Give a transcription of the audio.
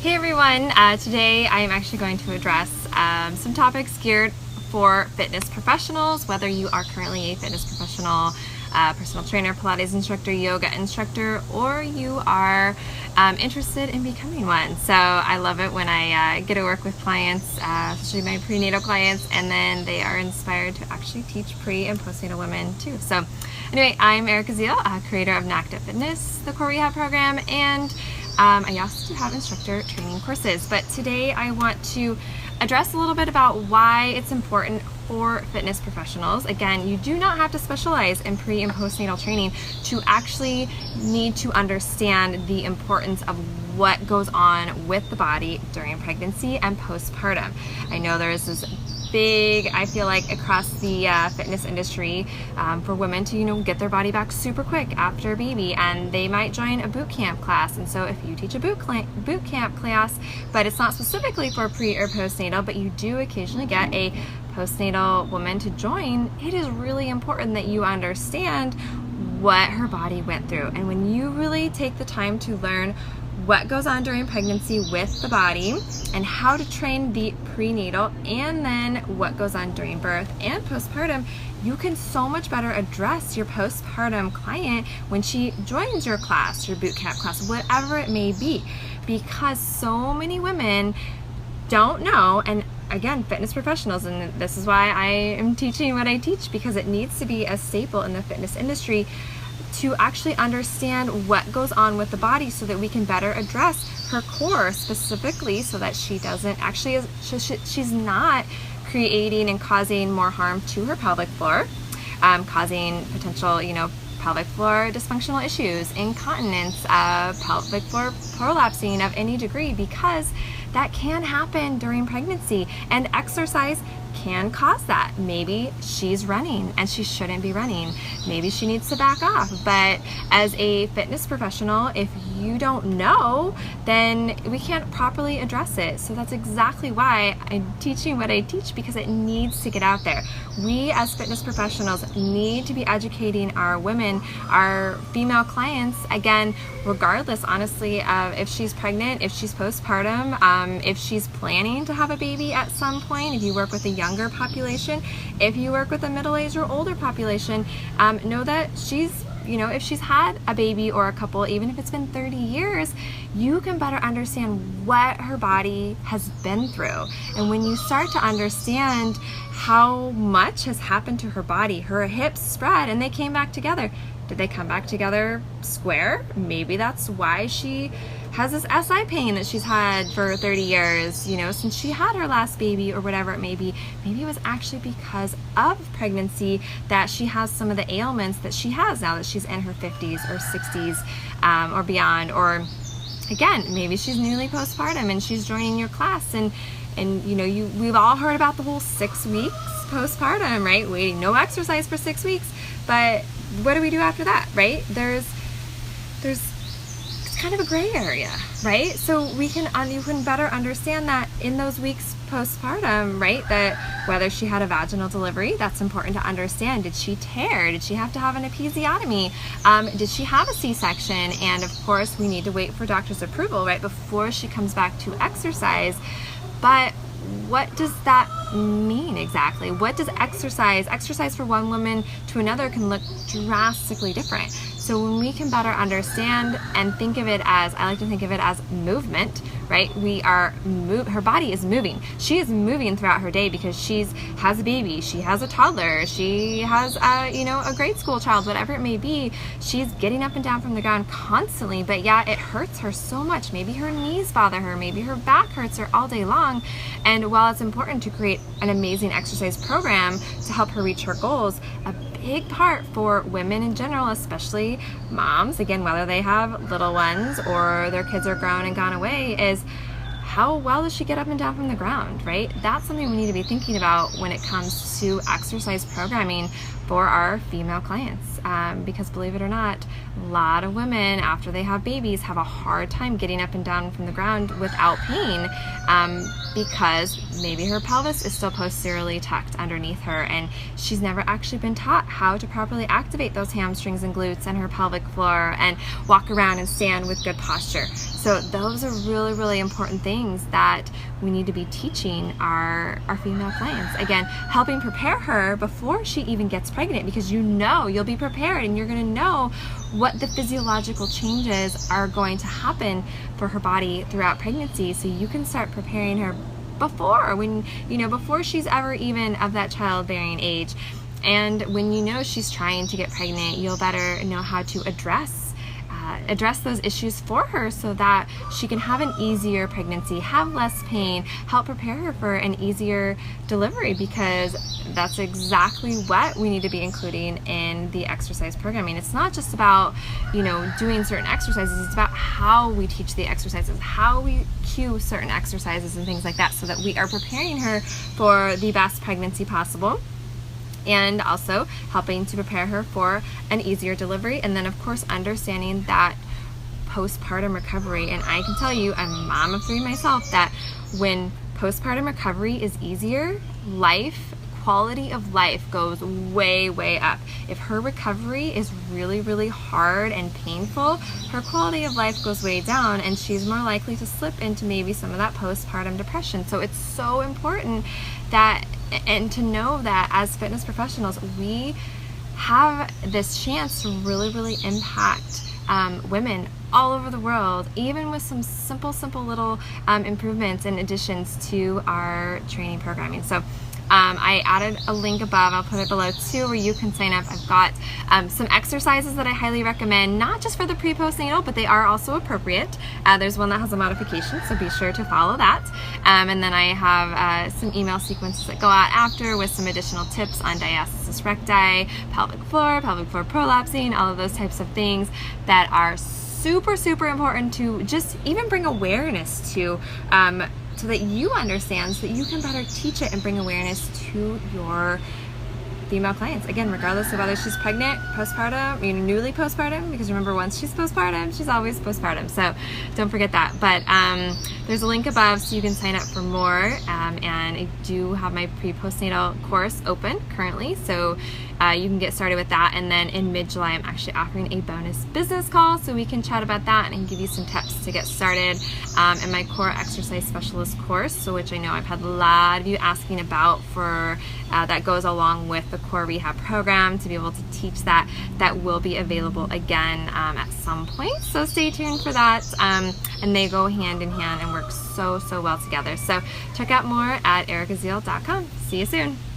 Hey everyone, today I am actually going to address some topics geared for fitness professionals, whether you are currently a fitness professional, personal trainer, Pilates instructor, yoga instructor, or you are interested in becoming one. So I love it when I get to work with clients, especially my prenatal clients, and then they are inspired to actually teach pre and postnatal women too. So anyway, I'm Erica Zeal, creator of Active Fitness, the core rehab program, and I also have instructor training courses, but today I want to address a little bit about why it's important for fitness professionals. Again, you do not have to specialize in pre and postnatal training to actually need to understand the importance of what goes on with the body during pregnancy and postpartum. I know there's this big, I feel like, across the fitness industry for women to get their body back super quick after a baby, and they might join a boot camp class. And so if you teach a boot camp class, but it's not specifically for pre or postnatal, but you do occasionally get a postnatal woman to join, it is really important that you understand what her body went through. And when you really take the time to learn what goes on during pregnancy with the body and how to train the prenatal, and then what goes on during birth and postpartum, you can so much better address your postpartum client when she joins your class, your boot camp class, whatever it may be, because so many women don't know. And again, fitness professionals, and this is why I am teaching what I teach, because it needs to be a staple in the fitness industry to actually understand what goes on with the body so that we can better address her core specifically, so that she doesn't actually, she's not creating and causing more harm to her pelvic floor, causing potential, pelvic floor dysfunctional issues, incontinence, pelvic floor prolapsing of any degree, because that can happen during pregnancy, and exercise can cause that. Maybe she's running and she shouldn't be running. Maybe she needs to back off. But as a fitness professional, if you don't know, then we can't properly address it. So that's exactly why I'm teaching what I teach, because it needs to get out there. We as fitness professionals need to be educating our women, our female clients, again, regardless, honestly, of if she's pregnant, if she's postpartum, if she's planning to have a baby at some point, if you work with a younger population, if you work with a middle-aged or older population, know that she's, if she's had a baby or a couple, even if it's been 30 years, you can better understand what her body has been through. And when you start to understand how much has happened to her body, her hips spread and they came back together. Did they come back together square? Maybe that's why she has this SI pain that she's had for 30 years, since she had her last baby, or whatever it may be. Maybe it was actually because of pregnancy that she has some of the ailments that she has now that she's in her 50s or 60s or beyond. Or again, maybe she's newly postpartum and she's joining your class, and we've all heard about the whole 6 weeks postpartum, right? Waiting, no exercise for 6 weeks. But what do we do after that, right? There's it's kind of a gray area, right? So you can better understand that in those weeks postpartum, right? That whether she had a vaginal delivery, that's important to understand. Did she tear? Did she have to have an episiotomy? Did she have a C-section? And of course, we need to wait for doctor's approval, right, before she comes back to exercise. But what does that mean exactly? What does exercise for one woman to another can look drastically different. So when we can better understand and think of it as, I like to think of it as movement, right? Her body is moving. She is moving throughout her day because she has a baby, she has a toddler, she has a grade school child, whatever it may be. She's getting up and down from the ground constantly, but yeah, it hurts her so much. Maybe her knees bother her, maybe her back hurts her all day long. And while it's important to create an amazing exercise program to help her reach her goals, a big part for women in general, especially moms, again, whether they have little ones or their kids are grown and gone away, is how well does she get up and down from the ground, right? That's something we need to be thinking about when it comes to exercise programming for our female clients. Because believe it or not, a lot of women after they have babies have a hard time getting up and down from the ground without pain, because maybe her pelvis is still posteriorly tucked underneath her and she's never actually been taught how to properly activate those hamstrings and glutes and her pelvic floor and walk around and stand with good posture. So those are really, really important things that we need to be teaching our female clients. Again, helping prepare her before she even gets pregnant, because you'll be prepared and you're going to know what the physiological changes are going to happen for her body throughout pregnancy, so you can start preparing her before she's ever even of that childbearing age. And when she's trying to get pregnant, you'll better know how to address those issues for her so that she can have an easier pregnancy, have less pain, help prepare her for an easier delivery, because that's exactly what we need to be including in the exercise programming. It's not just about, doing certain exercises, it's about how we teach the exercises, how we cue certain exercises and things like that, so that we are preparing her for the best pregnancy possible, and also helping to prepare her for an easier delivery. And then of course understanding that postpartum recovery. And I can tell you, I'm a mom of 3 myself, that when postpartum recovery is easier, quality of life goes way, way up. If her recovery is really, really hard and painful, her quality of life goes way down and she's more likely to slip into maybe some of that postpartum depression. So it's so important and to know that as fitness professionals, we have this chance to really, really impact women all over the world, even with some simple little improvements and additions to our training programming. So I added a link above, I'll put it below too, where you can sign up. I've got some exercises that I highly recommend, not just for the pre-postnatal, but they are also appropriate. There's one that has a modification, so be sure to follow that. And then I have some email sequences that go out after with some additional tips on diastasis recti, pelvic floor prolapsing, all of those types of things that are super, super important to just even bring awareness to, so that you understand, so that you can better teach it and bring awareness to your female clients. Again, regardless of whether she's pregnant, postpartum, newly postpartum, because remember, once she's postpartum, she's always postpartum. So don't forget that. But there's a link above so you can sign up for more. And I do have my pre-postnatal course open currently, so you can get started with that. And then in mid-July, I'm actually offering a bonus business call so we can chat about that and give you some tips to get started. And my core exercise specialist course, so which I know I've had a lot of you asking about, for that goes along with the core rehab program, to be able to teach that will be available again at some point. So stay tuned for that. And they go hand in hand and work so well together. So check out more at ericazeal.com. See you soon.